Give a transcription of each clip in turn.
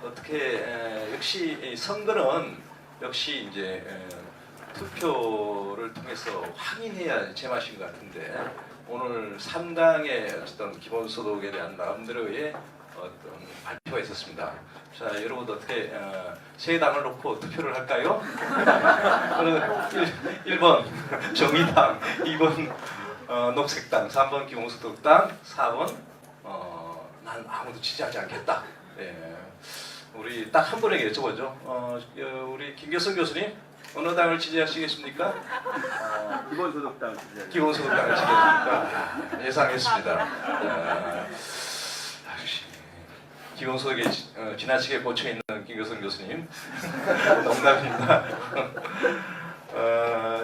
어떻게 역시 선거는 역시 이제 투표를 통해서 확인해야 제맛인 것 같은데 오늘 3당의 어떤 기본소득에 대한 나름대로의 어떤 발표가 있었습니다. 자, 여러분 어떻게 세 당을 놓고 투표를 할까요? 1번 정의당, 2번 녹색당, 3번 기본소득당, 4번 난 아무도 지지하지 않겠다. 예. 우리 딱 한 분에게 여쭤보죠. 우리 김교성 교수님 어느 당을 지지하시겠습니까? 기본소득당을 지지하겠습니다. 기본소득당을 지지하십니까? 예상했습니다. 기본소득에 지나치게 꽂혀있는 김교성 교수님 농담입니다.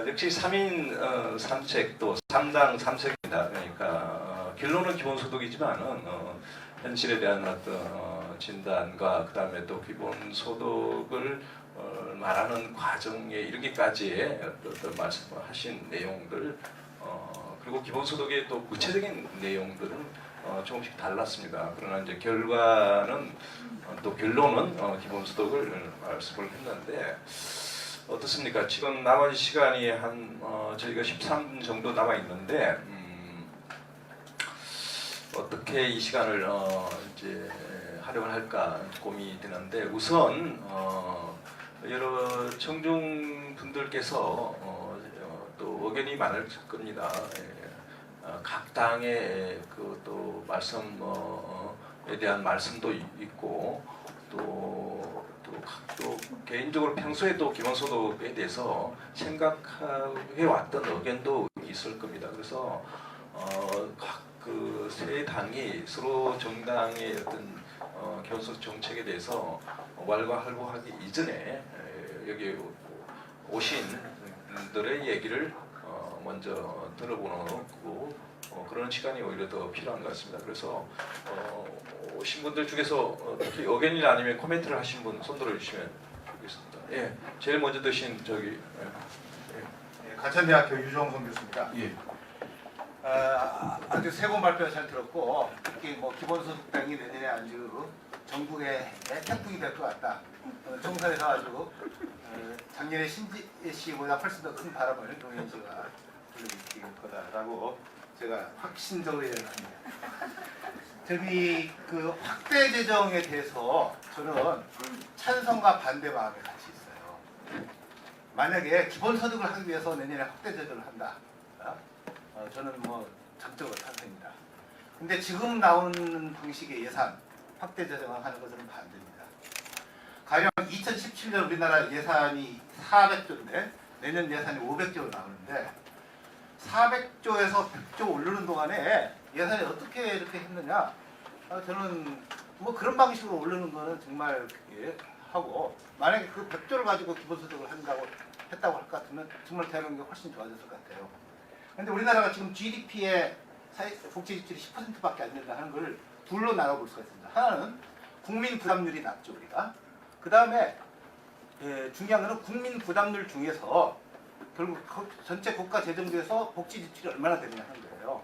역시 3인 3책 또 3당 3색입니다. 그러니까 결론은 기본소득이지만은 현실에 대한 어떤 진단과 그 다음에 또 기본소득을 말하는 과정에 이르기까지의 어떤 말씀하신 내용들 그리고 기본소득의 또 구체적인 내용들은 조금씩 달랐습니다. 그러나 이제 결과는 또 결론은 기본소득을 말씀을 했는데 어떻습니까? 지금 남은 시간이 한 저희가 13분 정도 남아 있는데 어떻게 이 시간을 이제 활용을 할까 고민이 되는데 우선 여러 청중 분들께서 또 의견이 많을 겁니다. 각 당의 그 또 말씀에 대한 말씀도 있고 또 개인적으로 평소에 또 기본소득에 대해서 생각해 왔던 의견도 있을 겁니다. 그래서 각 그 세 당이 서로 정당의 어떤 기본소득 정책에 대해서 왈가왈부하기 이전에 여기 오신 분들의 얘기를 먼저 들어보는 거고 그런 시간이 오히려 더 필요한 것 같습니다. 그래서 오신 분들 중에서 특히 의견이나 아니면 코멘트를 하신 분 손 들어주시면 좋겠습니다. 예, 제일 먼저 드신 저기 가천대학교 유정성 교수입니다. 예. 아주 세 번 발표 잘 들었고 특히 뭐 기본소득당이 내년에 아주 전국의 태풍이 될 것 같다. 총선에서 아주 작년에 신지 씨보다 훨씬 더 큰 바람을 노무현 씨가 불러일으킬 거다라고 제가 확신적으로 얘기합니다. 저기 그 확대 재정에 대해서 저는 찬성과 반대 마음이 같이 있어요. 만약에 기본소득을 하기 위해서 내년에 확대 재정을 한다. 저는 뭐 적극적으로 찬성입니다. 근데 지금 나오는 방식의 예산 확대 재정을 하는 것은 반대입니다. 가령 2017년 우리나라 예산이 400조인데 내년 예산이 500조로 나오는데 400조에서 100조 오르는 동안에 예산이 어떻게 이렇게 했느냐? 저는 뭐 그런 방식으로 오르는 거는 정말 하고 만약에 그 100조를 가지고 기본소득을 했다고 할 것 같으면 정말 대한민국이 훨씬 좋아졌을 것 같아요. 근데 우리나라가 지금 GDP의 복지 지출이 10%밖에 안 된다 하는 걸 둘로 나눠볼 수가 있습니다. 하나는 국민 부담률이 낮죠, 우리가. 그 다음에 중요한 것은 국민 부담률 중에서 결국 전체 국가 재정 중에서 복지 지출이 얼마나 되느냐 하는 거예요.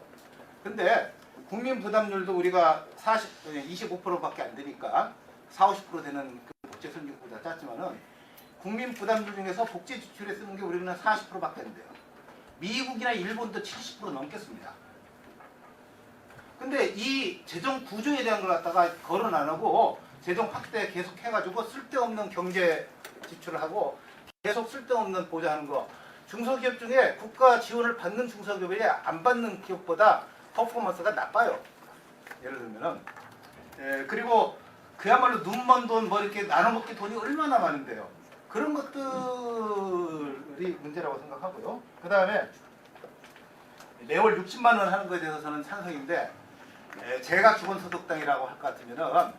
근데 국민 부담률도 우리가 25%밖에 안 되니까 40~50% 되는 그 복지 선진국보다 작지만은 국민 부담률 중에서 복지 지출에 쓰는 게 우리는 40%밖에 안 돼요. 미국이나 일본도 70% 넘겠습니다. 근데 이 재정 구조에 대한 걸 갖다가 거론 안 하고 재정 확대 계속 해가지고 쓸데없는 경제 지출을 하고 계속 쓸데없는 보좌하는 거. 중소기업 중에 국가 지원을 받는 중소기업이 안 받는 기업보다 퍼포먼스가 나빠요. 예를 들면은 그리고 그야말로 눈먼 돈 뭐 이렇게 나눠먹기 돈이 얼마나 많은데요. 그런 것들이 문제라고 생각하고요. 그 다음에 매월 60만 원 하는 것에 대해서 저는 찬성인데 제가 기본소득당이라고 할 것 같으면은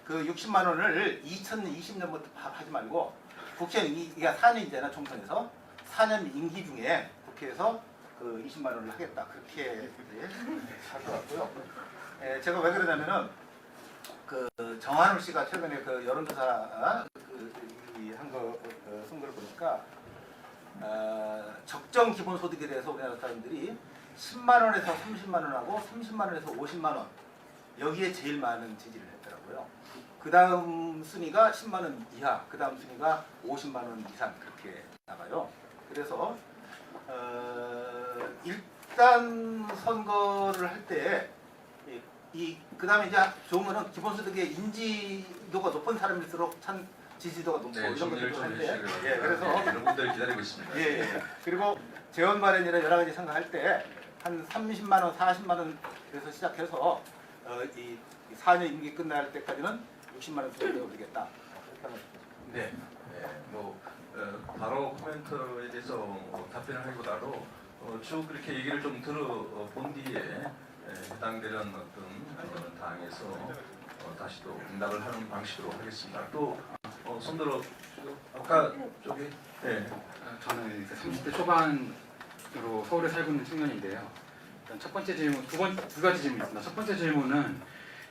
그 60만 원을 2020년부터 하지 말고 국회는 이게 4년이잖아 총선에서 4년 임기 중에 국회에서 그 20만 원을 하겠다 그렇게 할 것 같고요. 제가 왜 그러냐면은 그 정한울 씨가 최근에 그 여론조사 한거 쓴 걸 보니까 적정 기본소득에 대해서 우리나라 사람들이 10만 원에서 30만 원하고 30만 원에서 50만 원 여기에 제일 많은 지지를 했더라고요. 그 다음 순위가 10만 원 이하, 그 다음 순위가 50만 원 이상 그렇게 나가요. 그래서 일단 선거를 할 때 그 다음에 이제 좋은 거는 기본소득의 인지도가 높은 사람일수록 지지도가 높고 네, 이런 것들을 좀 하는데, 해주시기 예, 그래서 바랍니다. 여러분들 기다리고 있습니다. 예. 그리고 재원 마련이나 여러 가지 생각할 때 한 30만 원, 40만 원에서 시작해서 이 4년 임기 끝날 때까지는 60만 원 정도에 올리겠다. 그렇게 하면 네, 바로 코멘트에 대해서 답변을 하기보다도 쭉 그렇게 얘기를 좀 들어본 뒤에 해당되는 어떤 당에서 다시 또 응답을 하는 방식으로 하겠습니다. 또 손들어 아까 저기 저는 이제 30대 초반으로 서울에 살고 있는 청년인데요. 일단 첫 번째 질문, 두 가지 질문이 있습니다. 첫 번째 질문은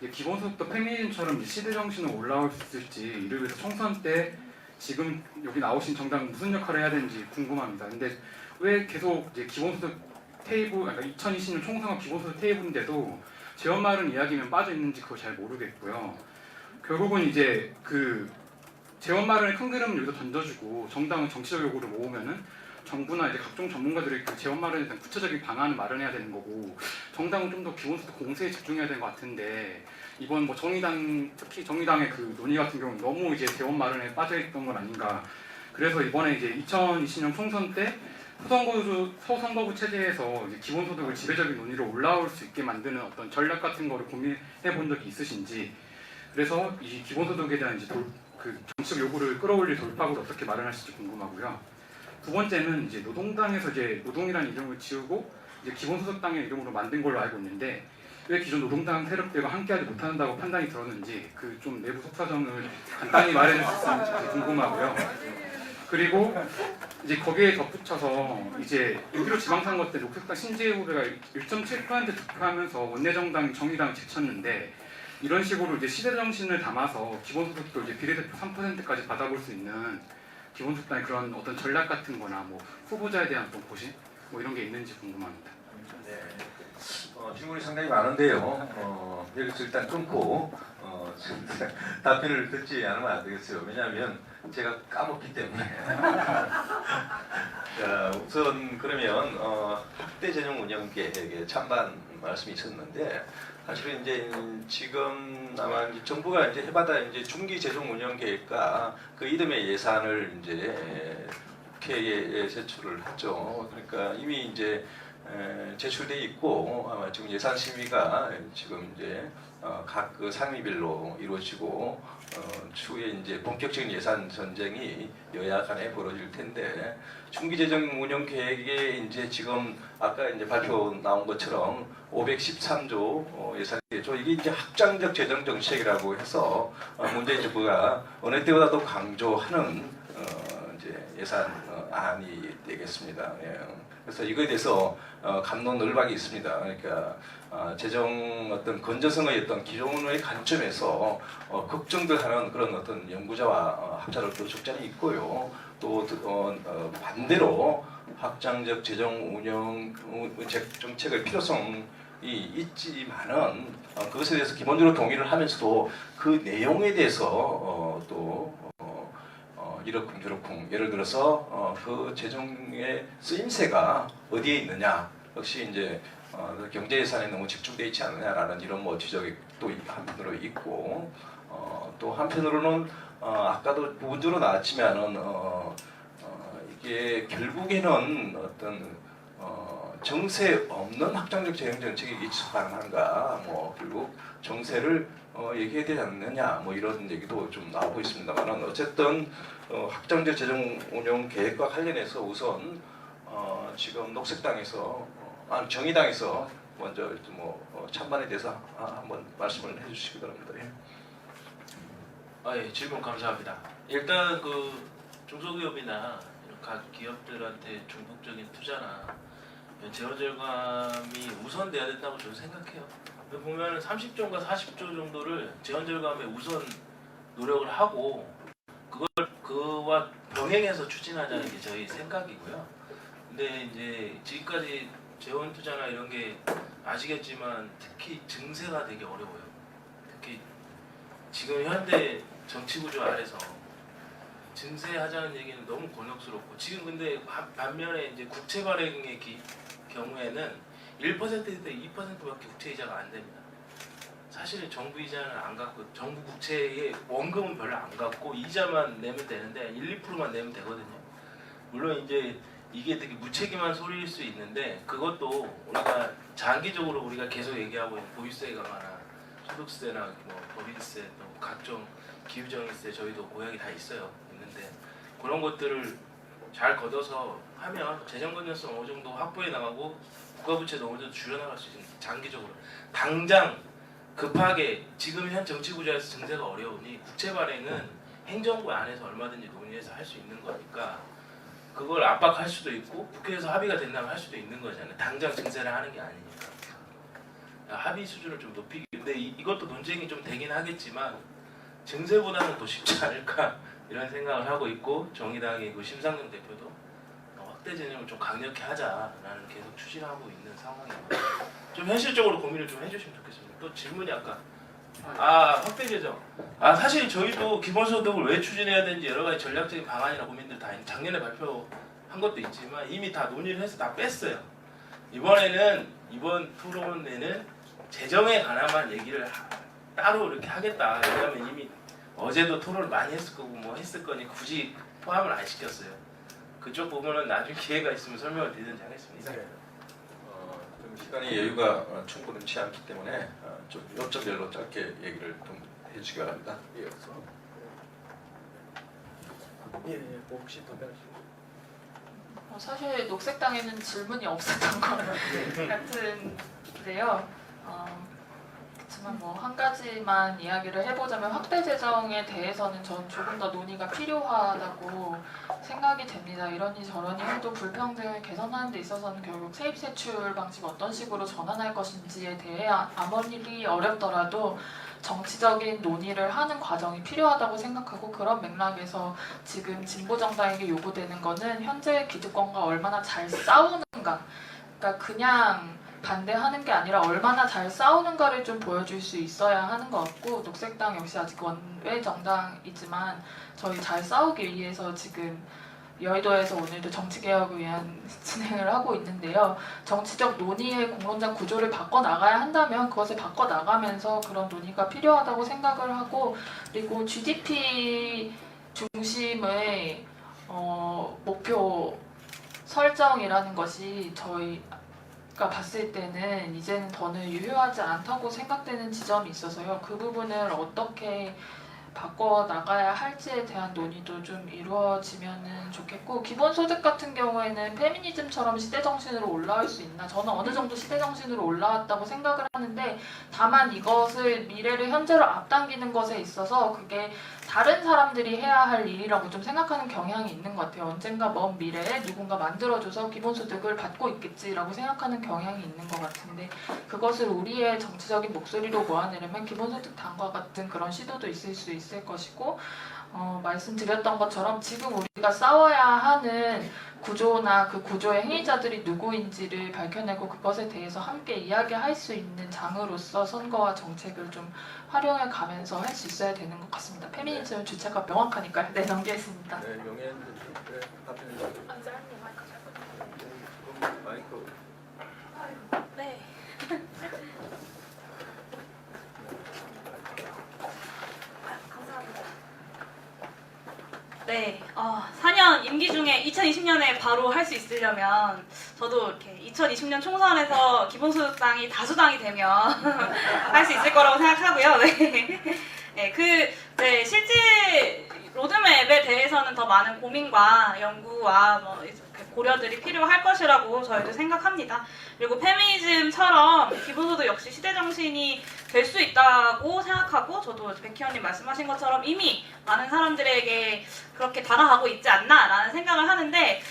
이제 기본소득도 페미니즘처럼 시대 정신으로 올라올 수 있을지, 이를 위해서 총선 때 지금 여기 나오신 정당 무슨 역할을 해야 되는지 궁금합니다. 근데 왜 계속 이제 기본소득 테이블, 그러니까 2020년 총선과 기본소득 테이블인데도 재원 마련 이야기면 빠져 있는지 그걸 잘 모르겠고요. 결국은 이제 그 재원 마련의 큰 그림을 여기다 던져주고 정당은 정치적 요구를 모으면은 정부나 이제 각종 전문가들이 그 재원 마련에 대한 구체적인 방안을 마련해야 되는 거고, 정당은 좀 더 기본소득 공세에 집중해야 되는 것 같은데, 이번 뭐 정의당, 특히 정의당의 그 논의 같은 경우는 너무 이제 재원 마련에 빠져있던 건 아닌가. 그래서 이번에 이제 2020년 총선 때 소선거구 체제에서 이제 기본소득을 지배적인 논의로 올라올 수 있게 만드는 어떤 전략 같은 거를 고민해 본 적이 있으신지, 그래서 이 기본소득에 대한 이제 그 정치적 요구를 끌어올릴 돌파구를 어떻게 마련하실지 궁금하고요. 두 번째는 이제 노동당에서 이제 노동이라는 이름을 지우고 이제 기본소득당의 이름으로 만든 걸로 알고 있는데, 왜 기존 노동당 세력들과 함께하지 못한다고 판단이 들었는지 그 좀 내부 속사정을 간단히 말해 주실 수 있는지 궁금하고요. 그리고 이제 거기에 덧붙여서 이제 6.15 지방선거 때 녹색당 신재희 후보가 1.7% 득표하면서 원내정당 정의당을 제쳤는데, 이런 식으로 이제 시대 정신을 담아서 기본소득도 이제 비례대표 3%까지 받아볼 수 있는 기본소득당의 그런 어떤 전략 같은 거나 뭐 후보자에 대한 어떤 고심 뭐 이런 게 있는지 궁금합니다. 네. 질문이 상당히 많은데요. 여기서 일단 끊고 답변을 듣지 않으면 안 되겠어요. 왜냐하면 제가 까먹기 때문에. 자, 우선 그러면 학대 전용 운영 계획에 찬반 말씀이 있었는데, 사실은 이제 지금 아마 이제 정부가 이제 해마다 이제 중기 재정 운영 계획과 그 이름의 예산을 이제 국회에 제출을 하죠. 그러니까 이미 이제 제출돼 있고, 아마 지금 예산 심의가 지금 이제 각 그 상임위별로 이루어지고 추후에 이제 본격적인 예산 전쟁이 여야 간에 벌어질 텐데, 중기재정 운영 계획에 이제 지금 아까 이제 발표 나온 것처럼 513조 예산이죠. 이게 이제 확장적 재정 정책이라고 해서 문재인 정부가 어느 때보다도 강조하는 이제 예산안이 되겠습니다. 예. 그래서 이거에 대해서 갑론을박이 있습니다. 그러니까 재정 어떤 건전성의 어떤 기존의 관점에서 걱정들 하는 그런 어떤 연구자와 학자들도 적잖이 있고요. 또 반대로 확장적 재정 운영 정책의 필요성이 있지만은 그것에 대해서 기본적으로 동의를 하면서도 그 내용에 대해서 또 이러쿵 저러쿵, 예를 들어서 그 재정의 쓰임새가 어디에 있느냐, 역시 이제 경제 예산에 너무 집중되어 있지 않느냐라는 이런 뭐 지적이 또 한편으로 있고, 또 한편으로는 아까도 부분적으로 나왔지만은 이게 결국에는 어떤 정세 없는 확장적 재정 정책이 예측 가능한가, 뭐 결국 정세를 얘기해야 되지 않느냐, 뭐 이런 얘기도 좀 나오고 있습니다만은, 어쨌든 확장적 재정 운영 계획과 관련해서 우선 지금 녹색당에서 정의당에서 먼저 뭐 찬반에 대해서 한번 말씀을 해주시기 바랍니다. 예, 질문 감사합니다. 일단 그 중소기업이나 이런 각 기업들한테 중복적인 투자나 재원 절감이 우선돼야 된다고 저는 생각해요. 보면 30조인가 40조 정도를 재원 절감에 우선 노력을 하고 그와 병행해서 추진하자는 게 저희 생각이고요. 근데 이제 지금까지 재원 투자나 이런 게 아시겠지만 특히 증세가 되게 어려워요. 지금 현대 정치 구조 아래서 증세하자는 얘기는 너무 곤혹스럽고 지금 근데 반면에 이제 국채 발행의 경우에는 1%에서 2%밖에 국채 이자가 안 됩니다. 사실은 정부 이자는 안 갚고 정부 국채의 원금은 별로 안 갚고 이자만 내면 되는데 1, 2%만 내면 되거든요. 물론 이제 이게 되게 무책임한 소리일 수 있는데 그것도 우리가 장기적으로 우리가 계속 얘기하고 있는 보유세 강화나 소득세나 뭐 법인세 또 각종 기후정의세 저희도 고역이 다 있는데 그런 것들을 잘 걷어서 하면 재정 건전성 어느 정도 확보해 나가고 국가부채도 어느 정도 줄여나갈 수 있는 장기적으로 당장 급하게 지금 현 정치 구조에서 증세가 어려우니 국채 발행은 행정부 안에서 얼마든지 논의해서 할 수 있는 거니까 그걸 압박할 수도 있고 국회에서 합의가 된다면 할 수도 있는 거잖아요. 당장 증세를 하는 게 아니니까 합의 수준을 좀 높이기. 근데 이것도 논쟁이 좀 되긴 하겠지만 증세보다는 더 쉽지 않을까 이런 생각을 하고 있고 정의당의 그 심상정 대표도 확대 재정을 좀 강력히 하자라는 계속 추진하고 있는 상황입니다. 좀 현실적으로 고민을 좀 해주시면 좋겠습니다. 또 질문이 아까 확대 재정. 사실 저희도 기본소득을 왜 추진해야 되는지 여러 가지 전략적인 방안이나 고민들 다 작년에 발표한 것도 있지만 이미 다 논의를 해서 다 뺐어요. 이번 토론에는 재정에 관한만 얘기를 따로 이렇게 하겠다. 왜냐면 이미 어제도 토론을 많이 했을 거고 뭐 했을 거니 굳이 포함을 안 시켰어요. 그쪽 부분은 나중에 기회가 있으면 설명을 드리든지 하겠습니다. 좀 시간이 여유가 충분치 않기 때문에 좀 요점별로 짧게 얘기를 좀 해주시기 바랍니다. 혹시 답변하시고. 사실 녹색당에는 질문이 없었던 것 같은데요. 그렇지만 뭐 한 가지만 이야기를 해보자면 확대 재정에 대해서는 전 조금 더 논의가 필요하다고 생각이 됩니다. 이러니 저러니 해도 불평등을 개선하는 데 있어서는 결국 세입 세출 방식을 어떤 식으로 전환할 것인지에 대해 아무리 어렵더라도 정치적인 논의를 하는 과정이 필요하다고 생각하고 그런 맥락에서 지금 진보정당에게 요구되는 것은 현재 기득권과 얼마나 잘 싸우는가, 그러니까 그냥 반대하는 게 아니라 얼마나 잘 싸우는가를 좀 보여줄 수 있어야 하는 것 같고 녹색당 역시 아직 원외 정당이지만 저희 잘 싸우기 위해서 지금 여의도에서 오늘도 정치개혁을 위한 진행을 하고 있는데요. 정치적 논의의 공론장 구조를 바꿔나가야 한다면 그것을 바꿔나가면서 그런 논의가 필요하다고 생각을 하고 그리고 GDP 중심의 목표 설정이라는 것이 저희가 봤을 때는 이제는 더는 유효하지 않다고 생각되는 지점이 있어서요. 그 부분을 어떻게 바꿔나가야 할지에 대한 논의도 좀 이루어지면 좋겠고 기본소득 같은 경우에는 페미니즘처럼 시대정신으로 올라올 수 있나 저는 어느 정도 시대정신으로 올라왔다고 생각을 하는데 다만 이것을 미래를 현재로 앞당기는 것에 있어서 그게 다른 사람들이 해야 할 일이라고 좀 생각하는 경향이 있는 것 같아요. 언젠가 먼 미래에 누군가 만들어줘서 기본소득을 받고 있겠지라고 생각하는 경향이 있는 것 같은데 그것을 우리의 정치적인 목소리로 모아내려면 기본소득 당과 같은 그런 시도도 있을 수 있을 것이고 말씀드렸던 것처럼 지금 우리가 싸워야 하는 구조나 그 구조의 행위자들이 누구인지를 밝혀내고 그것에 대해서 함께 이야기할 수 있는 장으로서 선거와 정책을 좀 활용해 가면서 할 수 있어야 되는 것 같습니다. 페미니즘은 주체가 명확하니까요. 네, 넘기겠습니다. 네, 명예는 답변해 주세요. 안자님 마이크 잡고. 그럼 마이크. 네. 감사합니다. 네, 4년 임기 중에 2020년에 바로 할 수 있으려면 저도 이렇게 2020년 총선에서 기본소득당이 다수당이 되면 할 수 있을 거라고 생각하고요. 네. 실제 로드맵에 대해서는 더 많은 고민과 연구와 고려들이 필요할 것이라고 저희도 생각합니다. 그리고 페미니즘처럼 기본소득 역시 시대정신이 될 수 있다고 생각하고 저도 백희원님 말씀하신 것처럼 이미 많은 사람들에게 그렇게 다가가고 있지 않나라는 생각을 하는데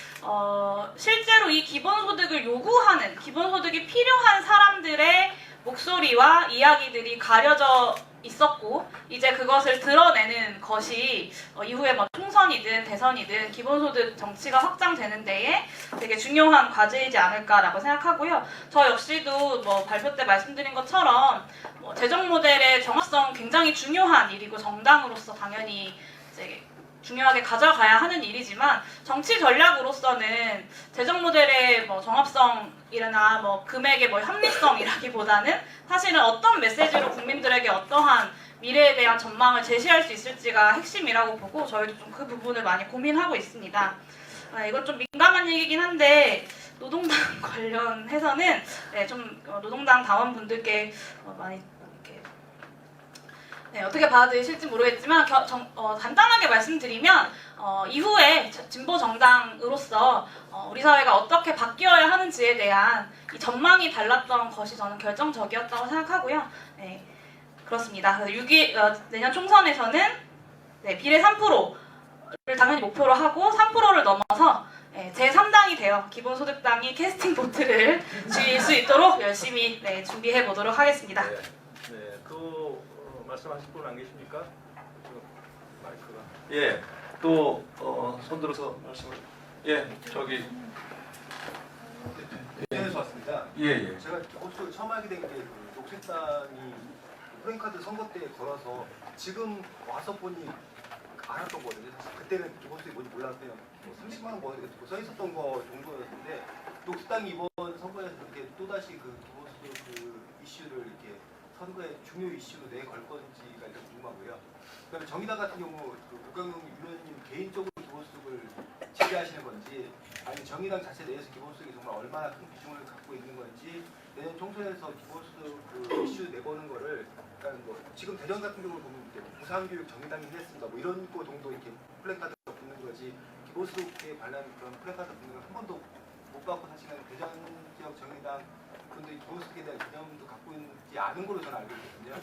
실제로 이 기본소득을 요구하는 기본소득이 필요한 사람들의 목소리와 이야기들이 가려져 있었고 이제 그것을 드러내는 것이 이후에 뭐 총선이든 대선이든 기본소득 정치가 확장되는 데에 되게 중요한 과제이지 않을까라고 생각하고요. 저 역시도 뭐 발표 때 말씀드린 것처럼 뭐 재정 모델의 정합성 굉장히 중요한 일이고 정당으로서 당연히 이제 중요하게 가져가야 하는 일이지만 정치 전략으로서는 재정 모델의 뭐 정합성이나 뭐 금액의 뭐 합리성이라기보다는 사실은 어떤 메시지로 국민들에게 어떠한 미래에 대한 전망을 제시할 수 있을지가 핵심이라고 보고 저희도 좀 그 부분을 많이 고민하고 있습니다. 이건 좀 민감한 얘기긴 한데 노동당 관련해서는 좀 노동당 당원분들께 많이 어떻게 받아들이실지 모르겠지만 간단하게 말씀드리면 이후에 진보 정당으로서 우리 사회가 어떻게 바뀌어야 하는지에 대한 이 전망이 달랐던 것이 저는 결정적이었다고 생각하고요. 네, 그렇습니다. 내년 총선에서는 비례 3%를 당연히 목표로 하고 3%를 넘어서 제3당이 되어 기본소득당이 캐스팅 보트를 쥐일 수 있도록 열심히 준비해 보도록 하겠습니다. 네, 말씀하실 분 안 계십니까? 마이크가. 예, 또 손 들어서 말씀을. 예, 저기. 대전에서 왔습니다. 예. 제가 기본소득을 처음 알게 된 게 녹색당이 프랭카드 선거 때 걸어서 지금 와서 보니 알았던 거거든요. 사실 그때는 기본소득이 뭔지 몰랐어요. 뭐 30만 원 뭐 이렇게 써 있었던 거 정도였는데 녹색당이 이번 선거에서 이렇게 또다시 그 기본소득 그 이슈를 이렇게 선거의 중요 이슈로 내걸 건지가 일단 궁금하고요. 그다음에 정의당 같은 경우 그 국강용 위원님 개인적으로 기본소득을 지지하시는 건지 아니면 정의당 자체 내에서 기본소득이 정말 얼마나 큰 비중을 갖고 있는 건지 내년 총선에서 기본소득 그 이슈 내보는 거를 그러니까 뭐 지금 대전 같은 경우를 보면 무상교육 정의당이 했습니다. 뭐 이런 거 정도 이렇게 플래카드가 붙는 거지 기본소득에 관한 그런 플래카드 붙는 건 한 번도 못 받고 사실은 대전 지역 정의당 분들이 기본소득에 대한 개념도 갖고 있지 않은 걸로 저는 알고 있거든요.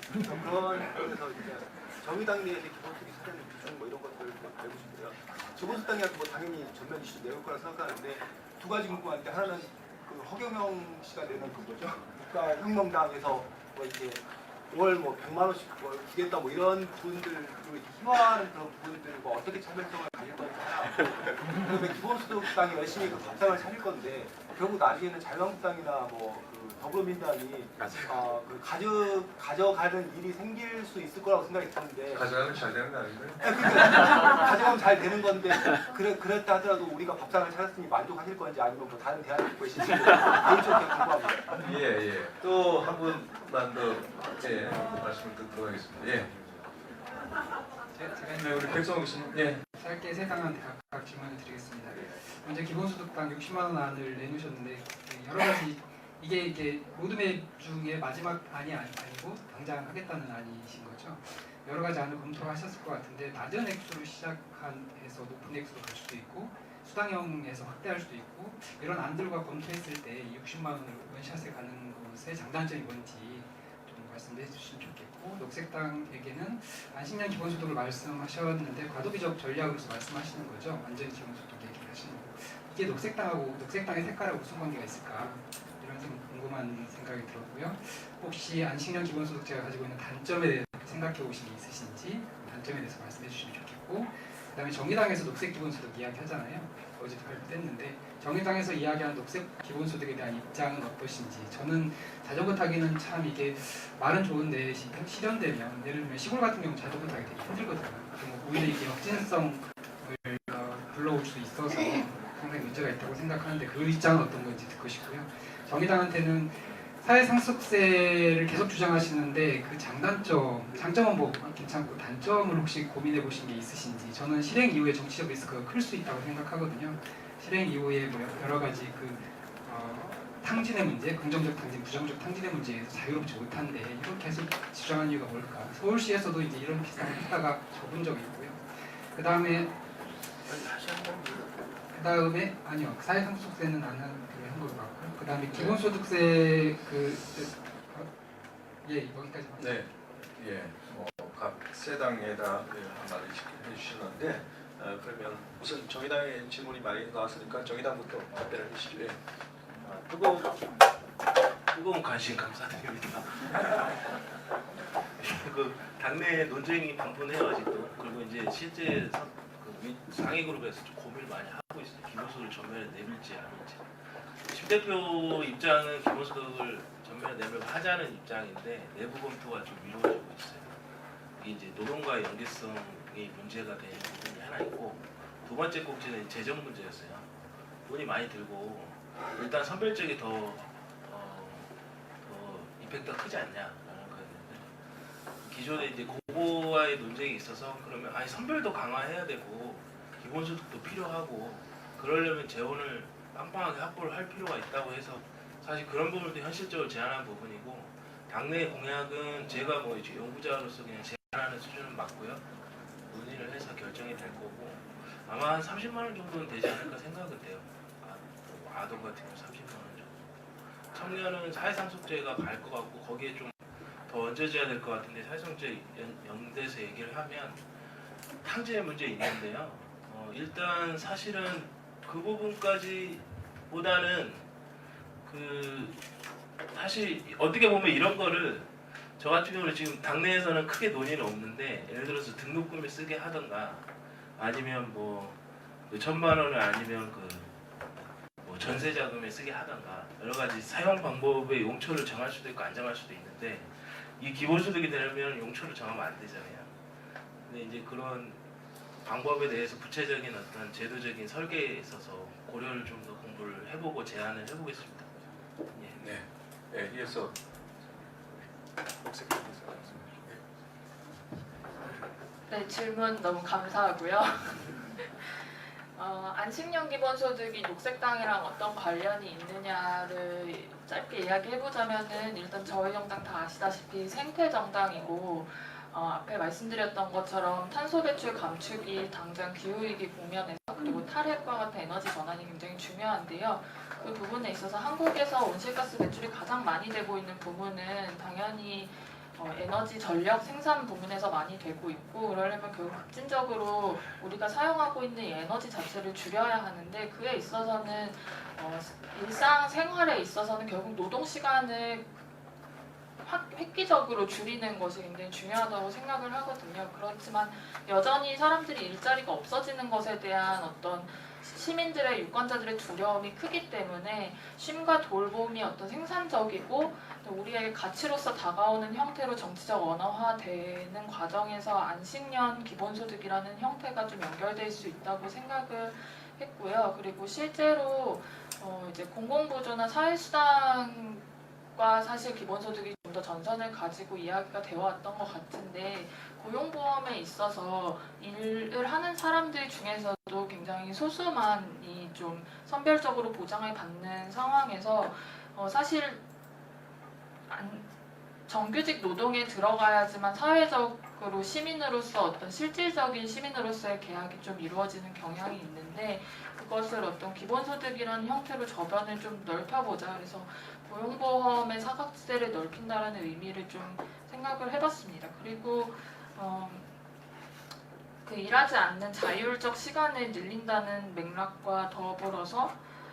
그런 거에서 이제 정의당 내에서 기본소득이 차지하는 비중 뭐 이런 것들을 알고 싶고요. 기본소득당이라도 뭐 당연히 전면 이슈 내올 거라 생각하는데 두 가지 궁금한데 하나는 그 허경영 씨가 내는 그거죠. 국가혁명당에서 뭐 이렇게 월 뭐 100만 원씩 뭐 주겠다 뭐 이런 분들을 희망하는 그런 분들 뭐 어떻게 참여성을 가질 건지 하나. 그다음에 기본소득당이 열심히 그 밥상을 차릴 건데 결국 나중에는 자유한국당이나 뭐 그 더불어민주당이 그 가져가는 일이 생길 수 있을 거라고 생각이 드는데. 가져가면 잘 되는 거 아닌가요? 가져가면 잘 되는 건데 그랬다 하더라도 우리가 밥상을 차렸으니 만족하실 건지 아니면 뭐 다른 대안이 있고 계신지 개인적으로 궁금합니다. 예. 또 한 분만 더 말씀을 듣도록 하겠습니다. 예. 제가 우리 백성욱 씨는 짧게 세 당한테 각각 질문을 드리겠습니다. 먼저 기본소득당 60만 원 안을 내놓으셨는데 여러 가지 이게 로드맵 중에 마지막 안이 아니고 당장 하겠다는 안이신 거죠. 여러 가지 안을 검토를 하셨을 것 같은데 낮은 액수로 시작해서 높은 액수로 갈 수도 있고 수당형에서 확대할 수도 있고 이런 안들과 검토했을 때 60만 원을 원샷에 가는 것의 장단점이 뭔지 좀 말씀해 주시면 좋겠고 녹색당에게는 안식년 기본소득을 말씀하셨는데 과도비적 전략으로서 말씀하시는 거죠. 완전 기본소득 얘기를 하시는 거고 이게 녹색당의 색깔하고 무슨 관계가 있을까 이런 궁금한 생각이 들었고요. 혹시 안식년 기본소득제가 가지고 있는 단점에 대해서 생각해 보신 게 있으신지 단점에 대해서 말씀해 주시면 좋겠고 그다음에 정의당에서 녹색 기본소득 이야기 하잖아요. 어제 발표했는데 정의당에서 이야기하는 녹색 기본소득에 대한 입장은 어떠신지 저는 자전거 타기는 참 이게 말은 좋은데 실현되면 예를 들면 시골 같은 경우 자전거 타기 되게 힘들거든요. 오히려 이게 확진성을 불러올 수 있어서 상당히 문제가 있다고 생각하는데 그 입장은 어떤 건지 듣고 싶고요. 정의당한테는 사회상속세를 계속 주장하시는데 그 장점은 뭐 괜찮고 단점을 혹시 고민해 보신 게 있으신지 저는 실행 이후에 정치적 리스크가 클 수 있다고 생각하거든요. 실행 이후에 뭐 여러 가지 탕진의 문제, 긍정적 탕진, 부정적 탕진의 문제에서 자유롭지 못한데 이렇게 계속 주장하는 이유가 뭘까? 서울시에서도 이제 이런 비슷한 걸 했다가 접은 적이 있고요. 그 다음에 아니요 사회상속세는 안 한 걸로 봤고요. 그 다음에 기본소득세 여기까지. 네. 각 세 당에다 한마디 해주시는데 그러면 우선 정의당의 질문이 많이 나왔으니까 정의당부터 답변을 해주시죠. 뜨거운 관심 감사드립니다. 그 당내 논쟁이 방문해요 아직도. 그리고 이제 실제 상위 그룹에서 좀 고민을 많이 하고 있어요. 기본소득을 전면에 내밀지 않을지. 10 대표 입장은 기본소득을 전면에 내밀고 하자는 입장인데 내부 검토가 좀 이루어지고 있어요. 이게 이제 노동과의 연계성이 문제가 되는 부분이 하나 있고, 두 번째 꼭지는 재정 문제였어요. 돈이 많이 들고 일단 선별적이 더 이펙트가 크지 않냐라는 거였는데, 기존에 이제 그거와의 논쟁이 있어서 그러면 아니 선별도 강화해야 되고 기본소득도 필요하고 그러려면 재원을 빵빵하게 확보를 할 필요가 있다고 해서 사실 그런 부분도 현실적으로 제한한 부분이고, 당내 공약은 제가 뭐 이제 연구자로서 그냥 제안하는 수준은 맞고요. 논의를 해서 결정이 될 거고 아마 한 30만 원 정도는 되지 않을까 생각은 돼요. 아동 같은 경우 30만 원 정도. 청년은 사회상속제가 갈 것 같고 거기에 좀 더 얹어져야 될 것 같은데, 사회상속제 연대에서 얘기를 하면 탕제 문제 있는데요. 일단 사실은 그 부분까지보다는 사실 어떻게 보면 이런 거를 저 같은 경우는 지금 당내에서는 크게 논의는 없는데, 예를 들어서 등록금에 쓰게 하던가 아니면 뭐 1,000만 원을 아니면 뭐 전세 자금에 쓰게 하던가 여러 가지 사용 방법의 용처를 정할 수도 있고 안 정할 수도 있는데, 이 기본소득이 되려면 용처를 정하면 안 되잖아요. 근데 이제 그런 방법에 대해서 구체적인 어떤 제도적인 설계에 있어서 고려를 좀 더 공부를 해보고 제안을 해보겠습니다. 예. 네. 네, 이어서 녹색당에서 네, 질문 너무 감사하고요. 안식년 기본소득이 녹색당이랑 어떤 관련이 있느냐를 짧게 이야기해보자면은, 일단 저희 정당 다 아시다시피 생태정당이고, 앞에 말씀드렸던 것처럼 탄소 배출 감축이 당장 기후위기 국면에서, 그리고 탈핵과 같은 에너지 전환이 굉장히 중요한데요. 그 부분에 있어서 한국에서 온실가스 배출이 가장 많이 되고 있는 부분은 당연히 에너지 전력 생산 부분에서 많이 되고 있고, 그러려면 결국 급진적으로 우리가 사용하고 있는 이 에너지 자체를 줄여야 하는데, 그에 있어서는 일상 생활에 있어서는 결국 노동 시간을 획기적으로 줄이는 것이 굉장히 중요하다고 생각을 하거든요. 그렇지만 여전히 사람들이 일자리가 없어지는 것에 대한 어떤 시민들의 유권자들의 두려움이 크기 때문에 쉼과 돌봄이 어떤 생산적이고 우리에게 가치로서 다가오는 형태로 정치적 언어화되는 과정에서 안식년 기본소득이라는 형태가 좀 연결될 수 있다고 생각을 했고요. 그리고 실제로 이제 공공부조나 사회수당과 사실 기본소득이 좀 더 전선을 가지고 이야기가 되어 왔던 것 같은데, 고용보험에 있어서 일을 하는 사람들 중에서도 굉장히 소수만이 좀 선별적으로 보장을 받는 상황에서 사실 정규직 노동에 들어가야지만 사회적으로 시민으로서 어떤 실질적인 시민으로서의 계약이 좀 이루어지는 경향이 있는데, 그것을 어떤 기본소득이라는 형태로 저변을 좀 넓혀보자. 그래서 고용보험의 사각지대를 넓힌다라는 의미를 좀 생각을 해봤습니다. 그리고 그 일하지 않는 자율적 시간을 늘린다는 맥락과 더불어서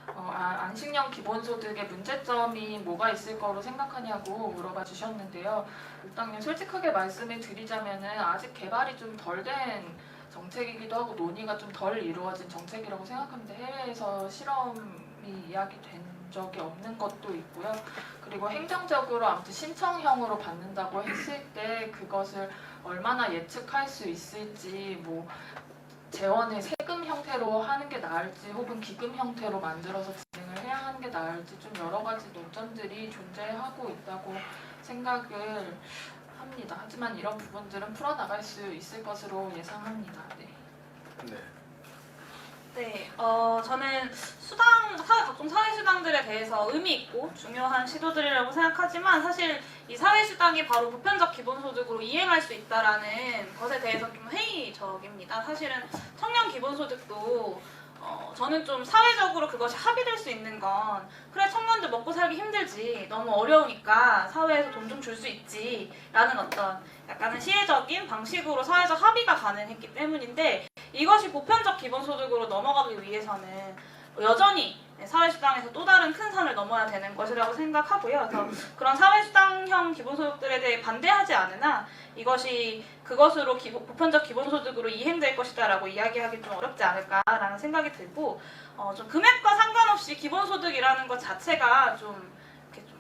안식년 기본소득의 문제점이 뭐가 있을 거로 생각하냐고 물어봐 주셨는데요. 일단 그냥 솔직하게 말씀을 드리자면은 아직 개발이 좀 덜 된 정책이기도 하고 논의가 좀 덜 이루어진 정책이라고 생각합니다. 해외에서 실험이 이야기된 적이 없는 것도 있고요. 그리고 행정적으로 아무튼 신청형으로 받는다고 했을 때 그것을 얼마나 예측할 수 있을지, 뭐 재원을 세금 형태로 하는 게 나을지 혹은 기금 형태로 만들어서 진행을 해야 하는 게 나을지 좀 여러 가지 논점들이 존재하고 있다고 생각을 합니다. 하지만 이런 부분들은 풀어나갈 수 있을 것으로 예상합니다. 네. 네. 네, 저는 각종 사회수당들에 대해서 의미 있고 중요한 시도들이라고 생각하지만, 사실 이 사회수당이 바로 보편적 기본소득으로 이행할 수 있다라는 것에 대해서 좀 회의적입니다. 사실은 청년 기본소득도 저는 좀 사회적으로 그것이 합의될 수 있는 건, 그래 청년들 먹고 살기 힘들지, 너무 어려우니까 사회에서 돈 좀 줄 수 있지 라는 어떤 약간은 시혜적인 방식으로 사회적 합의가 가능했기 때문인데, 이것이 보편적 기본소득으로 넘어가기 위해서는 여전히 사회수당에서 또 다른 큰 산을 넘어야 되는 것이라고 생각하고요. 그래서 그런 사회수당형 기본소득들에 대해 반대하지 않으나 이것이 그것으로 보편적 기본소득으로 이행될 것이다라고 이야기하기 좀 어렵지 않을까라는 생각이 들고 좀 금액과 상관없이 기본소득이라는 것 자체가 좀 이렇게 좀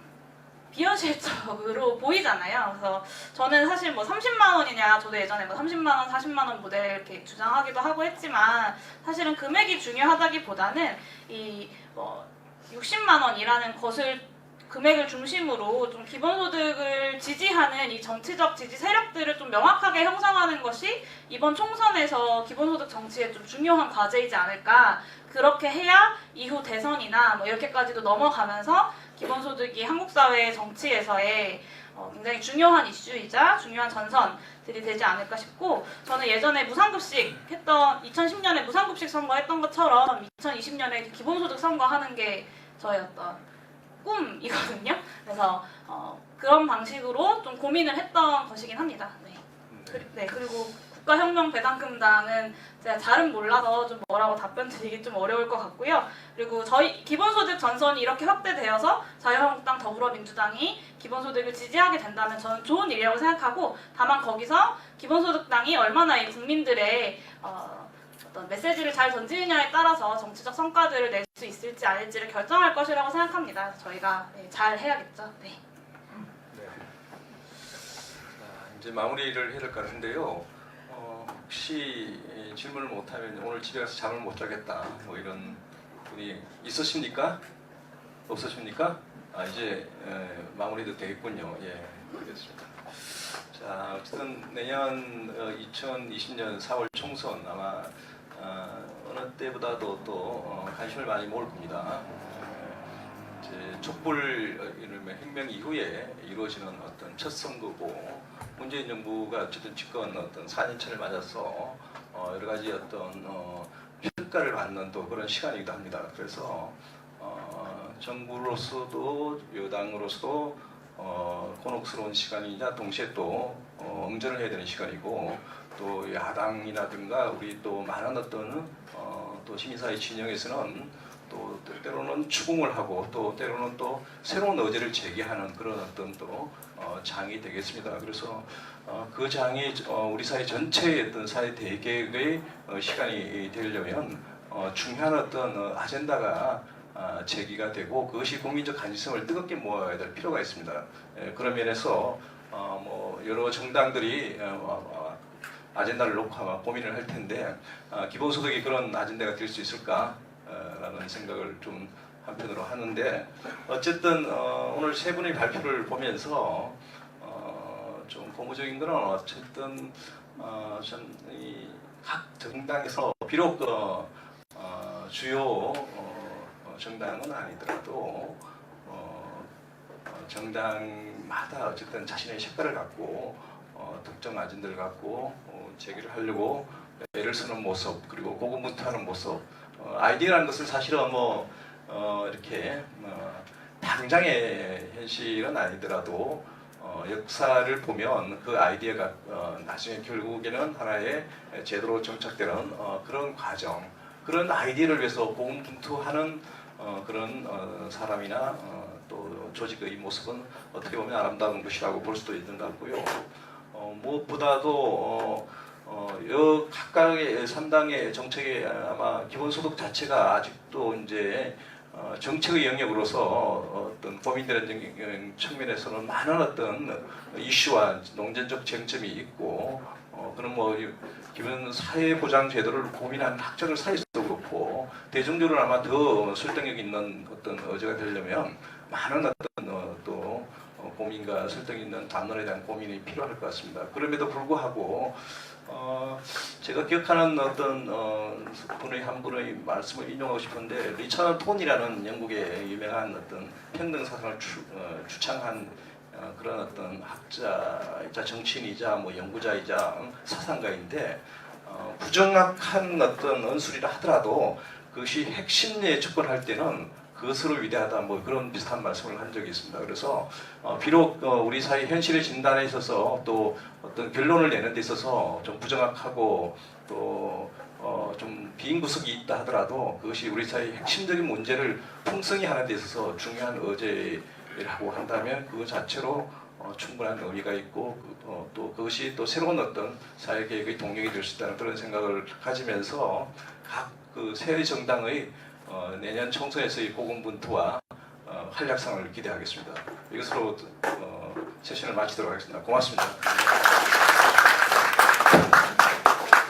비현실적으로 보이잖아요. 그래서 저는 사실 뭐 30만 원이냐, 저도 예전에 뭐 30만 원, 40만 원 모델 이렇게 주장하기도 하고 했지만 사실은 금액이 중요하다기보다는 이 60만 원이라는 것을 금액을 중심으로 좀 기본소득을 지지하는 이 정치적 지지 세력들을 좀 명확하게 형성하는 것이 이번 총선에서 기본소득 정치의 좀 중요한 과제이지 않을까. 그렇게 해야 이후 대선이나 뭐 이렇게까지도 넘어가면서 기본소득이 한국 사회 정치에서의 굉장히 중요한 이슈이자 중요한 전선들이 되지 않을까 싶고, 저는 예전에 무상급식 했던 2010년에 무상급식 선거했던 것처럼 2020년에 기본소득 선거하는 게 저의 어떤 꿈이거든요. 그래서 그런 방식으로 좀 고민을 했던 것이긴 합니다. 네. 그리고 국가혁명배당금당은 제가 잘은 몰라서 좀 뭐라고 답변 드리기 좀 어려울 것 같고요. 그리고 저희 기본소득 전선이 이렇게 확대되어서 자유한국당, 더불어민주당이 기본소득을 지지하게 된다면 저는 좋은 일이라고 생각하고, 다만 거기서 기본소득당이 얼마나 이 국민들의 어떤 메시지를 잘 던지느냐에 따라서 정치적 성과들을 낼 수 있을지 아닐지를 결정할 것이라고 생각합니다. 저희가 잘 해야겠죠. 네. 자, 이제 마무리를 해야 될 것 같은데요. 혹시 질문을 못하면 오늘 집에 가서 잠을 못 자겠다, 뭐 이런 분이 있으십니까? 없으십니까? 이제 마무리도 되겠군요. 예, 알겠습니다. 자, 어쨌든 내년 2020년 4월 총선 아마 어느 때보다도 또 관심을 많이 모을 겁니다. 이제 촛불 이름의 혁명 이후에 이루어지는 어떤 첫 선거고, 문재인 정부가 어쨌든 집권 어떤 4년차를 맞아서 여러 가지 어떤 평가를 받는 또 그런 시간이기도 합니다. 그래서 정부로서도 여당으로서도 곤혹스러운 시간이자 동시에 또 응전을 해야 되는 시간이고, 또 야당이라든가 우리 또 많은 어떤 또 시민사회 진영에서는 또 때로는 추궁을 하고 또 때로는 또 새로운 의제를 제기하는 그런 어떤 또 장이 되겠습니다. 그래서 그 장이 우리 사회 전체의 어떤 사회 대개혁의 시간이 되려면 중요한 어떤 아젠다가 제기가 되고 그것이 국민적 관심을 뜨겁게 모아야 될 필요가 있습니다. 그런 면에서 뭐 여러 정당들이 아젠다를 놓고 아마 고민을 할 텐데 기본소득이 그런 아젠다가 될 수 있을까? 라는 생각을 좀 한편으로 하는데, 어쨌든 오늘 세 분의 발표를 보면서 좀 고무적인 거는 어쨌든 각 정당에서 비록 주요 정당은 아니더라도 정당마다 어쨌든 자신의 색깔을 갖고 특정 아젠다를 갖고 제기를 하려고 애를 쓰는 모습, 그리고 고군분투하는 모습, 아이디어라는 것은 사실은 뭐 이렇게 당장의 현실은 아니더라도 역사를 보면 그 아이디어가 나중에 결국에는 하나의 제대로 정착되는 그런 과정, 그런 아이디어를 위해서 고군분투하는 그런 사람이나 또 조직의 모습은 어떻게 보면 아름다운 것이라고 볼 수도 있는 것 같고요. 무엇보다도 각각의 3당의 정책의 아마 기본소득 자체가 아직도 이제 정책의 영역으로서 어떤 고민되는 측면에서는 많은 어떤 이슈와 논쟁적 쟁점이 있고, 그런 뭐 기본 사회보장 제도를 고민하는 학자들 사이에서도 그렇고 대중적으로 아마 더 설득력 있는 어떤 의제가 되려면 많은 어떤 또 고민과 설득 있는 담론에 대한 고민이 필요할 것 같습니다. 그럼에도 불구하고 제가 기억하는 어떤 분의 한 분의 말씀을 인용하고 싶은데, 리처드 톤이라는 영국의 유명한 어떤 평등 사상을 주창한 그런 어떤 학자이자 정치인이자 뭐 연구자이자 사상가인데, 부정확한 어떤 언술이라 하더라도 그것이 핵심에 접근할 때는 그것으로 위대하다 뭐 그런 비슷한 말씀을 한 적이 있습니다. 그래서 비록 우리 사회 현실의 진단에 있어서 또 어떤 결론을 내는 데 있어서 좀 부정확하고 또 좀 비인구석이 있다 하더라도 그것이 우리 사회의 핵심적인 문제를 풍성히 하는 데 있어서 중요한 의제라고 한다면 그것 자체로 충분한 의미가 있고 또 그것이 또 새로운 어떤 사회개혁의 동력이 될 수 있다는 그런 생각을 가지면서 각 그 새 정당의 내년 총선에서의 고군분투와 활약상을 기대하겠습니다. 이것으로 세션을 마치도록 하겠습니다. 고맙습니다.